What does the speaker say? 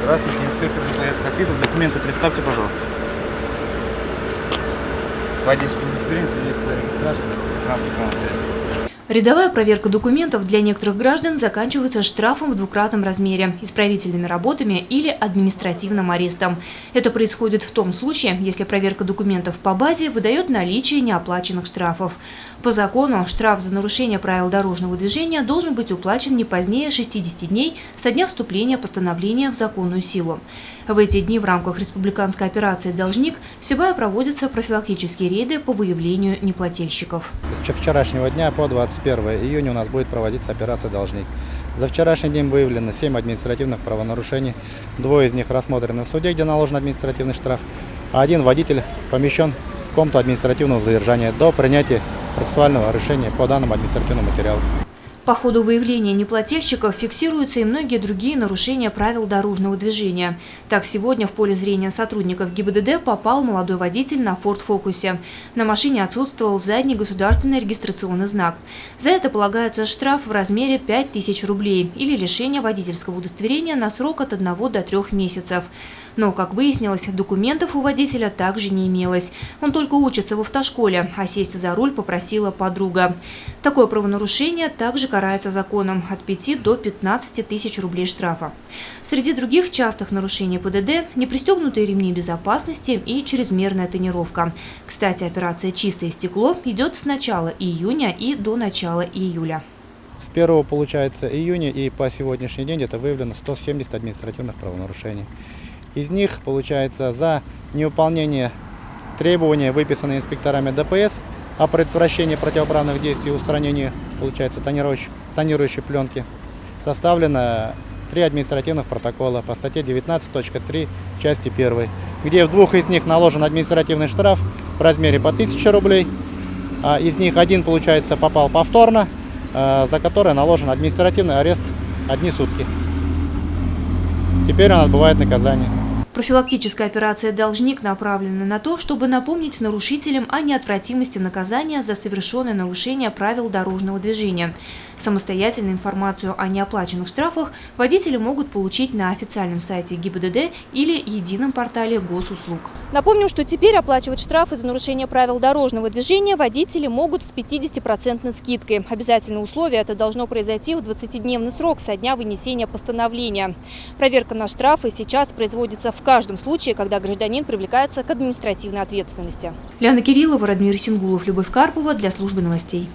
Здравствуйте, инспектор ДПС Хафизов. Документы представьте, пожалуйста. Водительское удостоверение, свидетельство о регистрации транспортного средства. Рядовая проверка документов для некоторых граждан заканчивается штрафом в двукратном размере, исправительными работами или административным арестом. Это происходит в том случае, если проверка документов по базе выдает наличие неоплаченных штрафов. По закону штраф за нарушение правил дорожного движения должен быть уплачен не позднее 60 дней со дня вступления постановления в законную силу. В эти дни в рамках республиканской операции «Должник» в Сибае проводятся профилактические рейды по выявлению неплательщиков. С вчерашнего дня по 21 июня у нас будет проводиться операция «Должник». За вчерашний день выявлено 7 административных правонарушений. 2 из них рассмотрены в суде, где наложен административный штраф, а 1 водитель помещен в комнату административного задержания до принятия процессуального решения по данному административному материалу. По ходу выявления неплательщиков фиксируются и многие другие нарушения правил дорожного движения. Так, сегодня в поле зрения сотрудников ГИБДД попал молодой водитель на Ford Focus. На машине отсутствовал задний государственный регистрационный знак. За это полагается штраф в размере 5000 рублей или лишение водительского удостоверения на срок от 1 до 3 месяцев. Но, как выяснилось, документов у водителя также не имелось. Он только учится в автошколе, а сесть за руль попросила подруга. Такое правонарушение также карается законом от 5 до 15 тысяч рублей штрафа. Среди других частых нарушений ПДД – непристегнутые ремни безопасности и чрезмерная тонировка. Кстати, операция «Чистое стекло» идет с начала июня и до начала июля. С 1 получается июня и по сегодняшний день это выявлено 170 административных правонарушений. Из них, получается, за невыполнение требований, выписанные инспекторами ДПС о предотвращении противоправных действий и устранении, получается, тонирующей пленки, составлено 3 административных протокола по статье 19.3 части 1, где в 2 из них наложен административный штраф в размере по 1000 рублей, а из них 1, получается, попал повторно, за который наложен административный арест 1 сутки. Теперь он отбывает наказание. Профилактическая операция «Должник» направлена на то, чтобы напомнить нарушителям о неотвратимости наказания за совершенное нарушение правил дорожного движения. Самостоятельную информацию о неоплаченных штрафах водители могут получить на официальном сайте ГИБДД или едином портале госуслуг. Напомним, что теперь оплачивать штрафы за нарушение правил дорожного движения водители могут с 50% скидкой. Обязательное условие – это должно произойти в 20-дневный срок со дня вынесения постановления. Проверка на штрафы сейчас производится в каждом случае, когда гражданин привлекается к административной ответственности. Лиана Кириллова, Радмир Сингулов, Любовь Карпова для службы новостей.